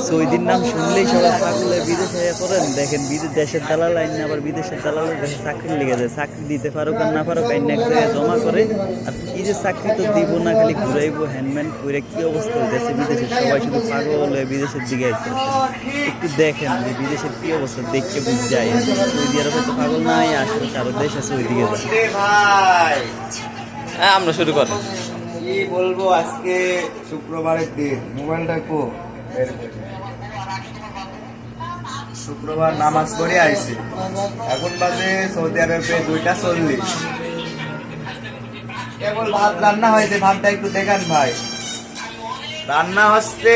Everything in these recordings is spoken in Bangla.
সৌদির নাম শুনলেই সবাই পাগলে বিদেশে করেন। দেখেন দেশের দালাল আইন আবার বিদেশের দালালের কাছে চাকরি লেগে যায়, চাকরি দিতে পারুক আর না পারুক আইন এক জায়গায় জমা করে। আর এই যে চাকরি তো দিব না, খালি ঘুরাইবো হ্যান্ডম্যান করে কি অবস্থা হয়েছে বিদেশে, সবাই শুধু পাগল হয়ে বিদেশের দিকে আসছে। একটু দেখেন যে বিদেশের কি অবস্থা, দেখতে বুঝ যায়। সৌদি আরবে তো পাগল নাই, আশেপাশে আরো দেশ আছে ওইদিকে যায়। হ্যাঁ আমরা শুরু করি। কি বলবো, আজকে শুক্রবারের দিন, মোবাইলটা কো শুক্রবার নামাজ পড়ে আইছি, এখন বাজে সৌদি আরবে 2:40। কেবল ভাত রান্না হয়েছে, ভাতটা একটু দেখান ভাই। রান্না হচ্ছে,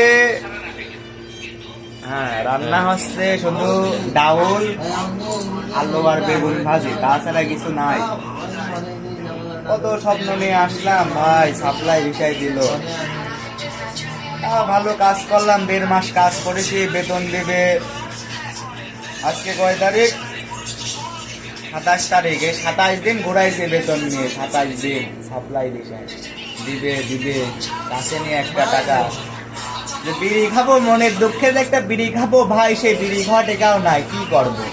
হ্যাঁ রান্না হচ্ছে শুধু ডাউল, আলু আর বেগুন ভাজি, তাছাড়া কিছু নাই। কত স্বপ্ন নিয়ে আসলাম ভাই, সাপ্লাই বিষয় দিল। ভালো কাজ করলাম, 1.5 মাস কাজ করেছি, বেতন দিবে আজকে কয় তারিখ, 27 তারিখ। এই 27 দিন ঘুরাইছে বেতন নিয়ে, 27 দিন সাপ্লাই বিষয় দিবে কাছে নিয়ে একটা টাকা। যে বিড়ি খাবো, মনের দুঃখে যে একটা বিড়ি খাবো ভাই, সেই বিড়ি খাওয়া টেকাও নাই, কি করবো।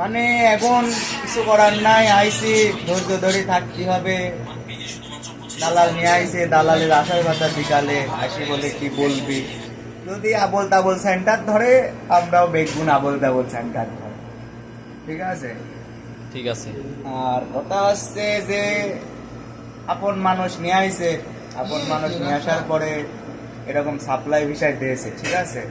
মানে এখন কিছু করার নাই, আইসি ধৈর্য ধরে থাকতে হবে। দালাল নিয়ে আইসে, দালালের আশার কথা বিকালে আসি বলে কি বলবি, যদি আবল তাবল সেন্টার ধরে আমরাও বেগুন আবল তাবল সেন্টার ধরে, ঠিক আছে। ঠিক আছে। আর কথা হচ্ছে যে আপন মানুষ নিয়ে আইসে, আপন মানুষ নিয়ে আসার পরে এরকম সাপ্লাই বিষয় দিয়েছে, ঠিক আছে।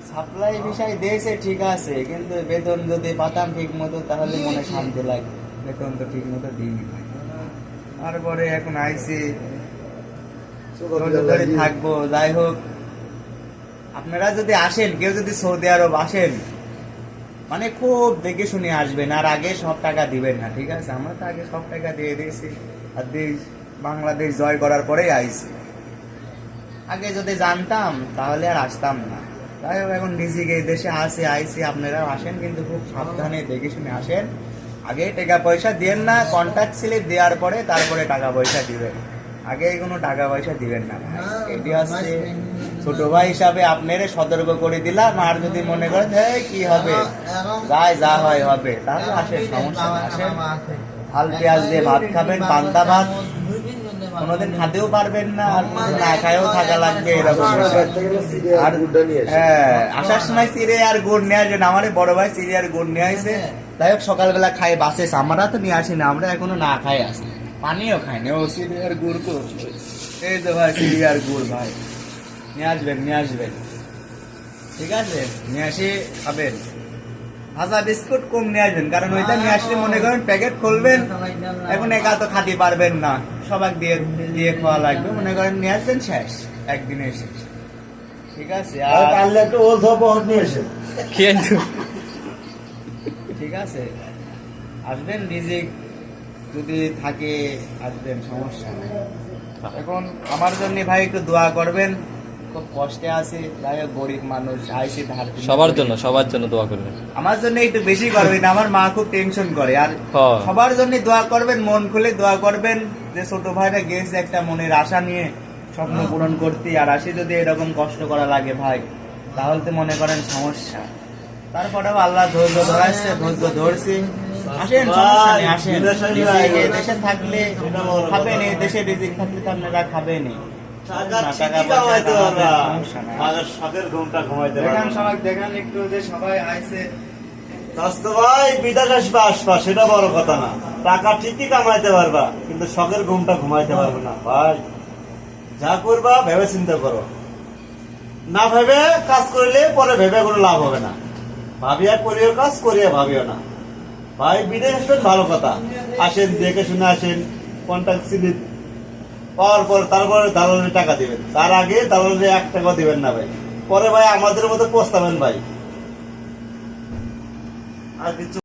সাপ্লাই বিষয় দিয়েছে ঠিক আছে, কিন্তু বেতন যদি পাতাম ঠিক মতো তাহলে মনে শান্তি লাগে। বেতন তো ঠিক মতো দিইনি, তারপরে এখন আইসি ধরে থাকবো। যাই হোক, আপনারা যদি আসেন, কেউ যদি সৌদি আরব আসেন, মানে খুব দেখে শুনে আসবেন, আর আগে সব টাকা দিবেন না, ঠিক আছে। আমরা তো আগে সব টাকা দিয়ে দিয়েছি, আর বাংলাদেশ জয় করার পরেই আইসি। আগে যদি জানতাম তাহলে আর আসতাম না। যাই হোক, এখন নিজেকে এই দেশে আইসি, আপনারা আসেন কিন্তু খুব সাবধানে দেখে শুনে আসেন। আগে টাকা পয়সা দিবেন না, কন্ট্যাক্ট স্লিপ দেওয়ার পরে তারপরে টাকা পয়সা দিবেন, আগে কোনো টাকা পয়সা দিবেন না। এটি হচ্ছে ছোট ভাই হিসাবে আপনারে সতর্ক করে দিলাম। আর যদি মনে করেন কি হবে, যা হয় হবে, তাহলে আসেন, সমস্যা না, আসেন। হাল পেঁয়াজ দিয়ে ভাত খাবেন, পান্তা ভাত, কোনোদিন খাতেও পারবেন না, আর না খায়ও থাকা লাগবে, এরকম। আর হ্যাঁ, আসার সময় চিড়ে আর গুড় নিয়ে আসবেন। আমার বড় ভাই চিড়ে আর গুড় নিয়ে আসে। যাই হোক, সকালবেলা খাই বাসে, আমরা তো নিয়ে আসি না, আমরা এখনো না খাই আসি, পানিও খাই না। ও চিড়ে আর গুড় তো, এই তো ভাই চিড়ে আর গুড় ভাই নিয়ে আসবেন, ঠিক আছে। নিয়ে আসি খাবেন। ভাজা বিস্কুট কম নিয়ে আসবেন, কারণ ওইটা নিয়ে আসলে মনে করেন প্যাকেট খুলবেন, এখন একা তো খাতে পারবেন না, সবাই দিয়ে খাওয়া লাগবে। মনে করেন নিয়ে আসবেন, শেষ, একদিনে শেষ, ঠিক আছে। আর ঠিক আছে, আসবেন, রিজিক যদি থাকে আসবেন, সমস্যা নেই। এখন আমার জন্য ভাই একটু দোয়া করবেন, খুব কষ্টে আছি। যাই হোক, গরিব মানুষ, আইসি ধার। সবার জন্য দোয়া করবেন। আমার জন্য একটু বেশি করবেন, আমার মা খুব টেনশন করে। আর সবার জন্য দোয়া করবেন, মন খুলে দোয়া করবেন, যে ছোট ভাইরা গেছে একটা মনের আশা নিয়ে স্বপ্ন পূরণ করতে, আর আসি যদি এরকম কষ্ট করা লাগে ভাই, তাহলে তো মনে করেন সমস্যা। তারপরেও আল্লাহ ধৈর্য ধরাচ্ছে, ধৈর্য ধরছি। আসেন, সমস্যা নেই, আসেন। দেশে থাকলে খাবেন, এই দেশে রিজিক থাকলে তো আপনারা খাবেনই। দেখেন একটু যে সবাই আইসে, ভাই বিদেশ আসবা সেটা বড় কথা না, টাকা ঠিকই কামাইতে পারবা, কিন্তু শখের ঘুমটা ঘুমাইতে পারবে না ভাই। যা করবা ভেবে চিন্তা করো, না ভেবে কাজ করলে পরে ভেবে কোনো লাভ হবে না। ভাবিয়া করিও কাজ, করিয়া ভাবিও না ভাই। বিদেশ আসবেন ভালো কথা, আসেন, দেখে শুনে আসেন, কন্ট্যাক্ট স্লিপ পাওয়ার পর তারপরে দালালের টাকা দিবেন, তার আগে দালালের 1 টাকা দিবেন না ভাই। পরে ভাই আমাদের মতো পস্তাবেন ভাই, আর কিছু